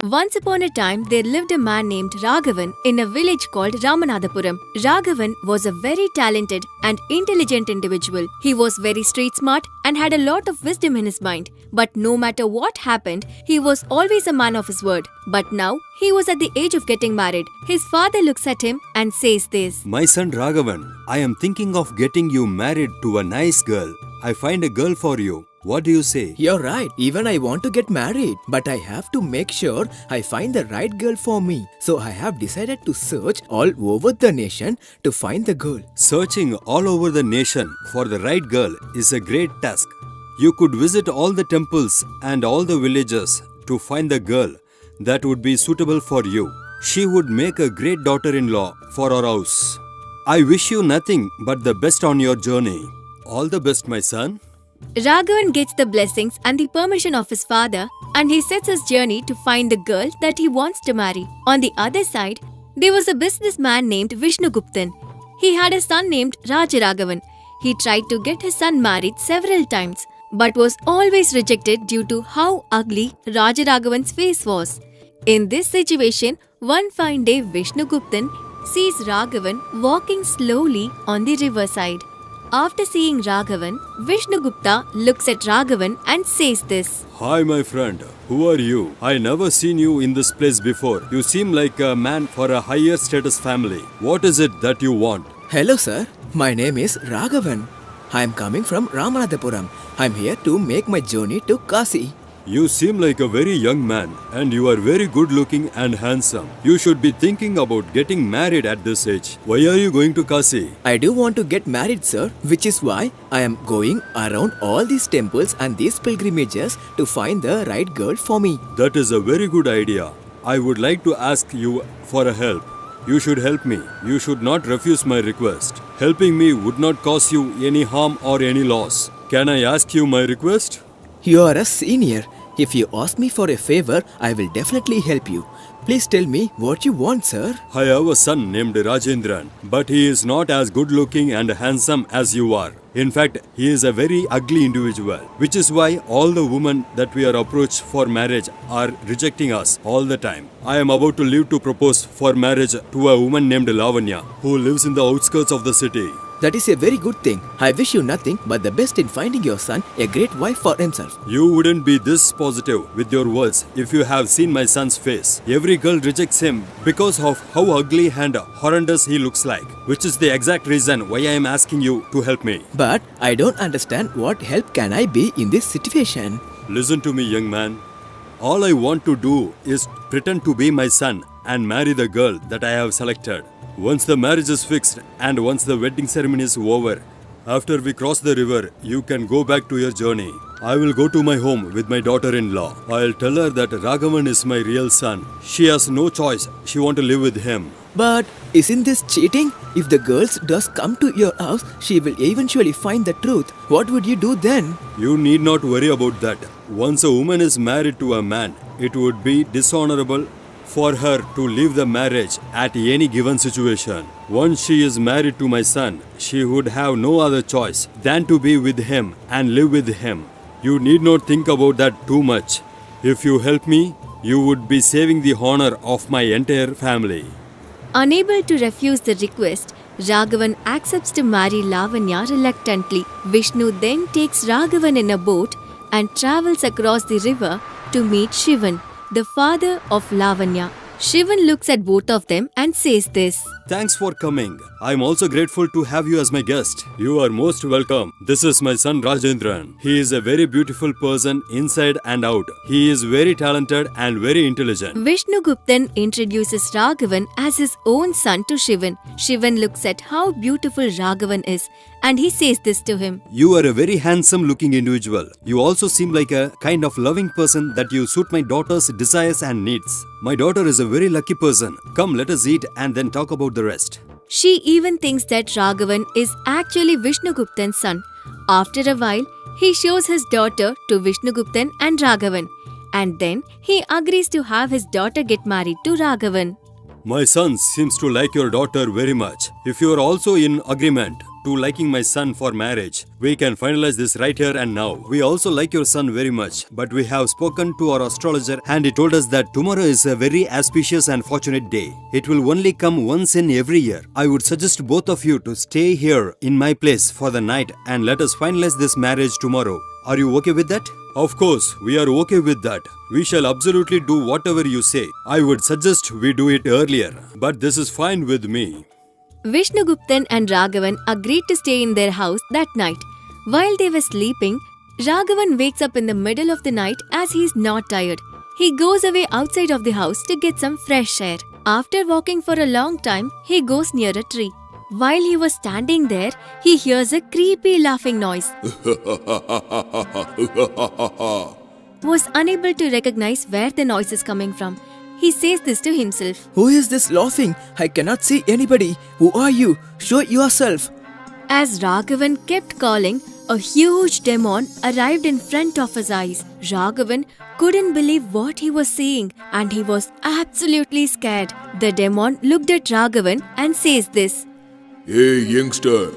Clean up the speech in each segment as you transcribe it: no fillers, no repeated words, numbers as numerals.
Once upon a time, there lived a man named Raghavan in a village called Ramanathapuram. Raghavan was a very talented and intelligent individual. He was very street smart and had a lot of wisdom in his mind. But no matter what happened, he was always a man of his word. But now, he was at the age of getting married. His father looks at him and says this. My son Raghavan, I am thinking of getting you married to a nice girl. I find a girl for you. What do you say? You're right. Even I want to get married, but I have to make sure I find the right girl for me. So I have decided to search all over the nation to find the girl. Searching all over the nation for the right girl is a great task. You could visit all the temples and all the villages to find the girl that would be suitable for you. She would make a great daughter-in-law for our house. I wish you nothing but the best on your journey. All the best, my son. Raghavan gets the blessings and the permission of his father, and he sets his journey to find the girl that he wants to marry. On the other side, there was a businessman named Vishnuguptan. He had a son named Rajaraghavan. He tried to get his son married several times, but was always rejected due to how ugly Rajaraghavan's face was. In this situation, one fine day Vishnuguptan sees Raghavan walking slowly on the riverside. After seeing Raghavan, Vishnugupta looks at Raghavan and says this. Hi, my friend. Who are you? I never seen you in this place before. You seem like a man for a higher status family. What is it that you want? Hello, sir. My name is Raghavan. I am coming from Ramanathapuram. I am here to make my journey to Kasi. You seem like a very young man and you are very good looking and handsome. You should be thinking about getting married at this age. Why are you going to Kasi? I do want to get married, sir, which is why I am going around all these temples and these pilgrimages to find the right girl for me. That is a very good idea. I would like to ask you for a help. You should help me. You should not refuse my request. Helping me would not cause you any harm or any loss. Can I ask you my request? You are a senior. If you ask me for a favor, I will definitely help you. Please tell me what you want, sir. I have a son named Rajendran, but he is not as good looking and handsome as you are. In fact, he is a very ugly individual, which is why all the women that we are approached for marriage are rejecting us all the time. I am about to leave to propose for marriage to a woman named Lavanya, who lives in the outskirts of the city. That is a very good thing. I wish you nothing but the best in finding your son a great wife for himself. You wouldn't be this positive with your words if you have seen my son's face. Every girl rejects him because of how ugly and horrendous he looks like, which is the exact reason why I am asking you to help me. But I don't understand what help can I be in this situation. Listen to me, young man. All I want to do is pretend to be my son and marry the girl that I have selected. Once the marriage is fixed and once the wedding ceremony is over, after we cross the river, you can go back to your journey. I will go to my home with my daughter-in-law. I'll tell her that Raghavan is my real son. She has no choice. She wants to live with him. But isn't this cheating? If the girl does come to your house, she will eventually find the truth. What would you do then? You need not worry about that. Once a woman is married to a man, it would be dishonorable for her to leave the marriage at any given situation. Once she is married to my son, she would have no other choice than to be with him and live with him. You need not think about that too much. If you help me, you would be saving the honor of my entire family. Unable to refuse the request, Raghavan accepts to marry Lavanya reluctantly. Vishnu then takes Raghavan in a boat and travels across the river to meet Shivan, the father of Lavanya. Shivan looks at both of them and says this. Thanks for coming. I am also grateful to have you as my guest. You are most welcome. This is my son Rajendran. He is a very beautiful person inside and out. He is very talented and very intelligent. Vishnuguptan introduces Raghavan as his own son to Shivan. Shivan looks at how beautiful Raghavan is and he says this to him. You are a very handsome looking individual. You also seem like a kind of loving person that you suit my daughter's desires and needs. My daughter is a very lucky person. Come, let us eat and then talk about the rest. She even thinks that Raghavan is actually Vishnuguptan's son. After a while, he shows his daughter to Vishnuguptan and Raghavan. And then he agrees to have his daughter get married to Raghavan. My son seems to like your daughter very much. If you are also in agreement to liking my son for marriage. We can finalize this right here and now. We also like your son very much, but we have spoken to our astrologer and he told us that tomorrow is a very auspicious and fortunate day. It will only come once in every year. I would suggest both of you to stay here in my place for the night and let us finalize this marriage tomorrow. Are you okay with that? Of course, we are okay with that. We shall absolutely do whatever you say. I would suggest we do it earlier, but this is fine with me. Vishnuguptan and Raghavan agreed to stay in their house that night. While they were sleeping, Raghavan wakes up in the middle of the night as he is not tired. He goes away outside of the house to get some fresh air. After walking for a long time, he goes near a tree. While he was standing there, he hears a creepy laughing noise. Was unable to recognize where the noise is coming from. He says this to himself. Who is this laughing? I cannot see anybody. Who are you? Show yourself. As Raghavan kept calling, a huge demon arrived in front of his eyes. Raghavan couldn't believe what he was seeing and he was absolutely scared. The demon looked at Raghavan and says this. Hey youngster,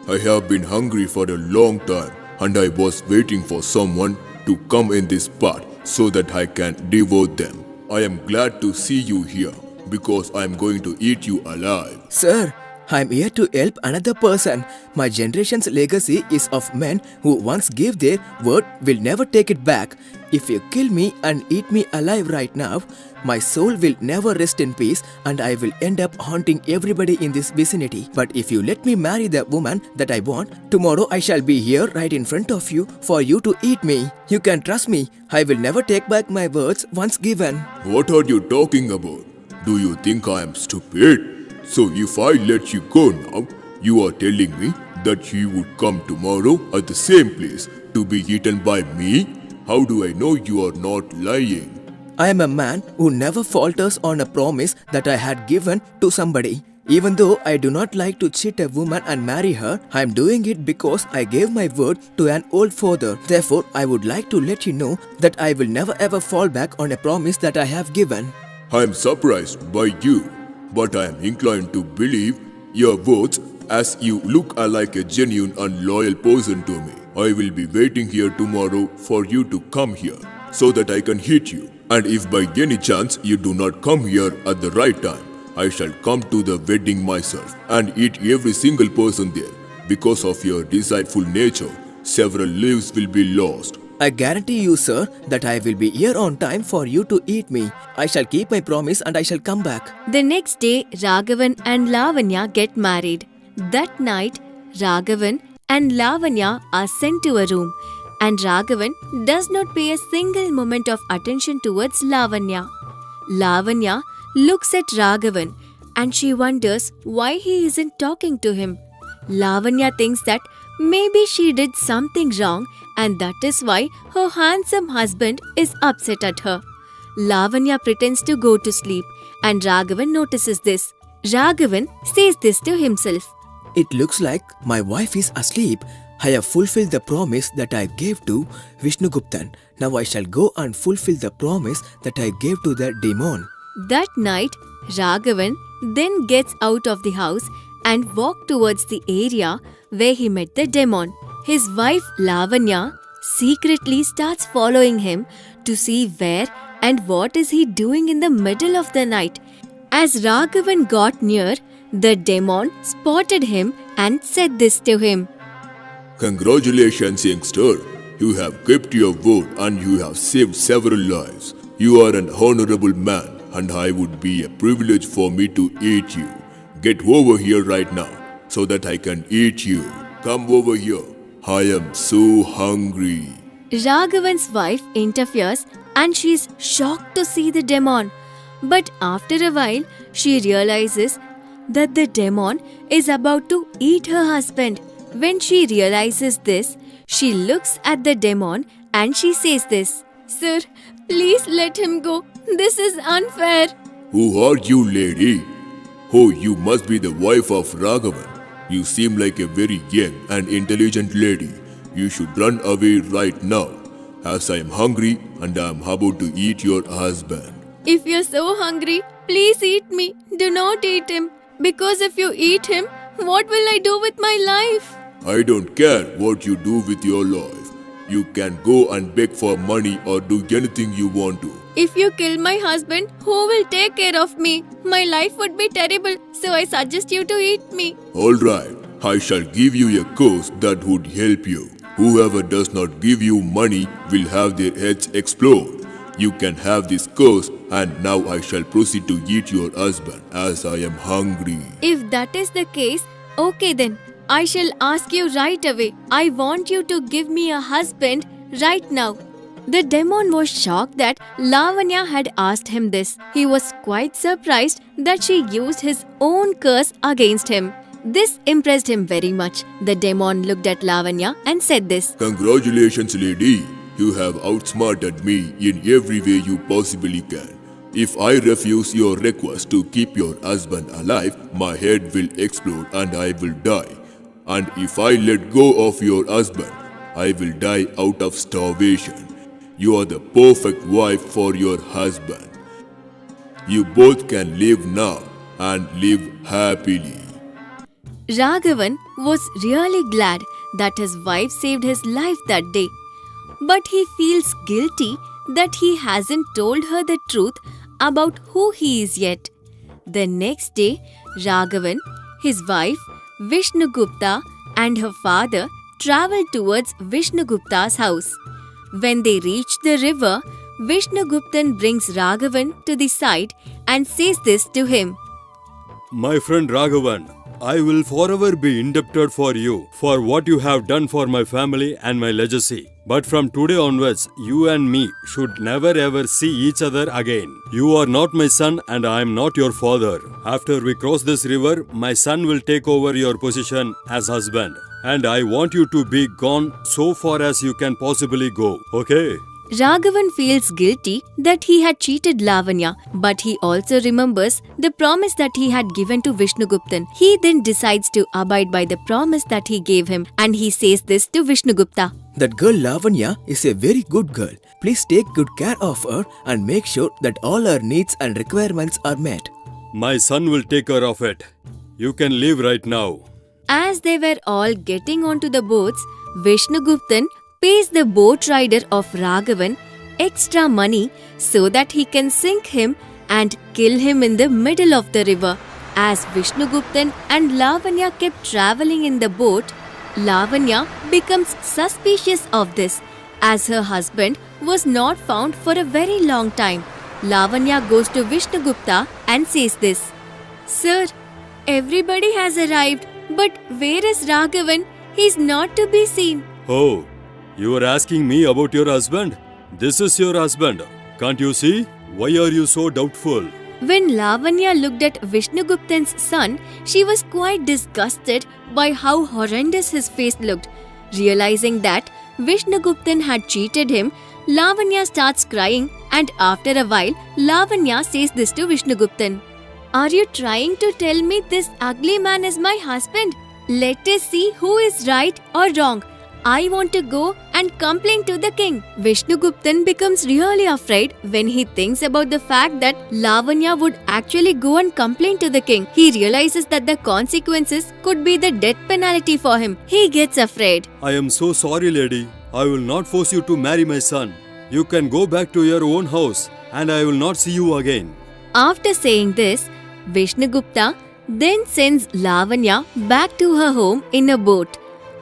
I have been hungry for a long time and I was waiting for someone to come in this spot so that I can devour them. I am glad to see you here because I am going to eat you alive. Sir, I am here to help another person. My generation's legacy is of men who once gave their word will never take it back. If you kill me and eat me alive right now, my soul will never rest in peace and I will end up haunting everybody in this vicinity. But if you let me marry the woman that I want, tomorrow I shall be here right in front of you for you to eat me. You can trust me. I will never take back my words once given. What are you talking about? Do you think I am stupid? So if I let you go now, you are telling me that you would come tomorrow at the same place to be eaten by me? How do I know you are not lying? I am a man who never falters on a promise that I had given to somebody. Even though I do not like to cheat a woman and marry her, I am doing it because I gave my word to an old father. Therefore, I would like to let you know that I will never ever fall back on a promise that I have given. I am surprised by you, but I am inclined to believe your words as you look like a genuine and loyal person to me. I will be waiting here tomorrow for you to come here so that I can hit you. And if by any chance you do not come here at the right time, I shall come to the wedding myself and eat every single person there. Because of your deceitful nature, several lives will be lost. I guarantee you, sir, that I will be here on time for you to eat me. I shall keep my promise and I shall come back. The next day, Raghavan and Lavanya get married. That night, Raghavan and Lavanya are sent to a room, and Raghavan does not pay a single moment of attention towards Lavanya. Lavanya looks at Raghavan and she wonders why he isn't talking to him. Lavanya thinks that maybe she did something wrong and that is why her handsome husband is upset at her. Lavanya pretends to go to sleep and Raghavan notices this. Raghavan says this to himself. It looks like my wife is asleep. I have fulfilled the promise that I gave to Vishnuguptan. Now I shall go and fulfill the promise that I gave to the demon. That night, Raghavan then gets out of the house and walks towards the area where he met the demon. His wife Lavanya secretly starts following him to see where and what is he doing in the middle of the night. As Raghavan got near, the demon spotted him and said this to him. Congratulations, youngster. You have kept your word and you have saved several lives. You are an honorable man and I would be a privilege for me to eat you. Get over here right now so that I can eat you. Come over here. I am so hungry. Raghavan's wife interferes and she is shocked to see the demon. But after a while, she realizes that the demon is about to eat her husband. When she realizes this, she looks at the demon and she says this. Sir, please let him go. This is unfair. Who are you, lady? Oh, you must be the wife of Raghavan. You seem like a very young and intelligent lady. You should run away right now, as I am hungry and I am about to eat your husband. If you're so hungry, please eat me. Do not eat him. Because if you eat him, What will I do with my life? I don't care what you do with your life. You can go and beg for money or do anything you want to. If you kill my husband, who will take care of me? My life would be terrible, so I suggest you to eat me. Alright, I shall give you a curse that would help you. Whoever does not give you money will have their heads explode. You can have this curse, and now I shall proceed to eat your husband as I am hungry. If that is the case, okay then. I shall ask you right away. I want you to give me a husband right now. The demon was shocked that Lavanya had asked him this. He was quite surprised that she used his own curse against him. This impressed him very much. The demon looked at Lavanya and said this. Congratulations, lady. You have outsmarted me in every way you possibly can. If I refuse your request to keep your husband alive, my head will explode and I will die. And if I let go of your husband, I will die out of starvation. You are the perfect wife for your husband. You both can live now and live happily. Raghavan was really glad that his wife saved his life that day. But he feels guilty that he hasn't told her the truth about who he is yet. The next day, Raghavan, his wife, Vishnugupta and her father travelled towards Vishnugupta's house. When they reach the river, Vishnuguptan brings Raghavan to the side and says this to him. My friend Raghavan, I will forever be indebted for you for what you have done for my family and my legacy. But from today onwards, you and me should never ever see each other again. You are not my son and I am not your father. After we cross this river, my son will take over your position as husband. And I want you to be gone so far as you can possibly go, okay? Raghavan feels guilty that he had cheated Lavanya, but he also remembers the promise that he had given to Vishnuguptan. He then decides to abide by the promise that he gave him, and he says this to Vishnugupta. That girl Lavanya is a very good girl. Please take good care of her and make sure that all her needs and requirements are met. My son will take care of it. You can leave right now. As they were all getting onto the boats, Vishnuguptan pays the boat rider of Raghavan extra money so that he can sink him and kill him in the middle of the river. As Vishnuguptan and Lavanya kept travelling in the boat, Lavanya becomes suspicious of this as her husband was not found for a very long time. Lavanya goes to Vishnugupta and says this. Sir, everybody has arrived, but where is Raghavan? He is not to be seen. Oh, you are asking me about your husband? This is your husband. Can't you see? Why are you so doubtful? When Lavanya looked at Vishnuguptan's son, she was quite disgusted by how horrendous his face looked. Realizing that Vishnuguptan had cheated him, Lavanya starts crying, and after a while, Lavanya says this to Vishnuguptan. Are you trying to tell me this ugly man is my husband? Let us see who is right or wrong. I want to go and complain to the king. Vishnuguptan becomes really afraid when he thinks about the fact that Lavanya would actually go and complain to the king. He realizes that the consequences could be the death penalty for him. He gets afraid. I am so sorry, lady. I will not force you to marry my son. You can go back to your own house and I will not see you again. After saying this, Vishnugupta then sends Lavanya back to her home in a boat.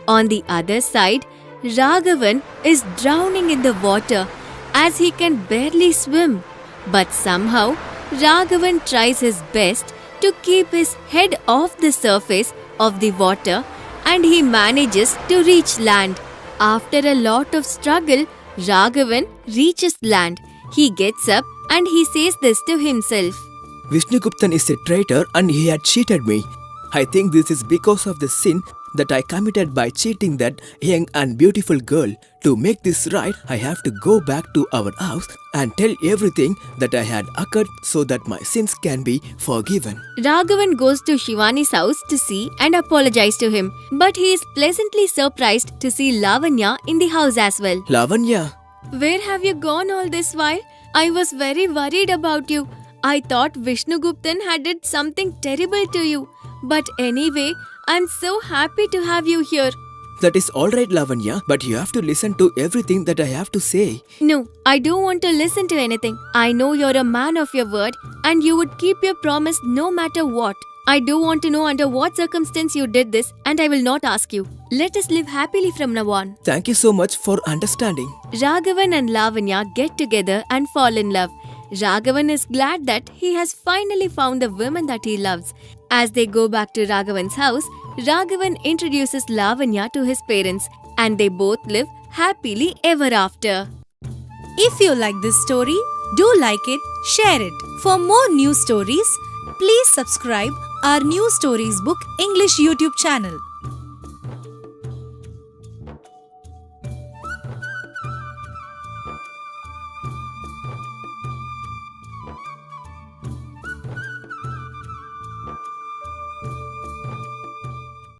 On the other side, Raghavan is drowning in the water as he can barely swim. But somehow, Raghavan tries his best to keep his head off the surface of the water and he manages to reach land. After a lot of struggle, Raghavan reaches land. He gets up and he says this to himself. Vishnuguptan is a traitor and he had cheated me. I think this is because of the sin that I committed by cheating that young and beautiful girl. To make this right, I have to go back to our house and tell everything that I had occurred so that my sins can be forgiven. Raghavan goes to Shivani's house to see and apologize to him. But he is pleasantly surprised to see Lavanya in the house as well. Lavanya, Where have you gone all this while? I was very worried about you. I thought Vishnuguptan had did something terrible to you. But anyway, I'm so happy to have you here. That is alright, Lavanya, but you have to listen to everything that I have to say. No, I don't want to listen to anything. I know you're a man of your word and you would keep your promise no matter what. I don't want to know under what circumstance you did this and I will not ask you. Let us live happily from now on. Thank you so much for understanding. Raghavan and Lavanya get together and fall in love. Raghavan is glad that he has finally found the woman that he loves. As they go back to Raghavan's house, Raghavan introduces Lavanya to his parents and they both live happily ever after. If you like this story, do like it, share it. For more new stories, please subscribe our New Stories Book English YouTube channel.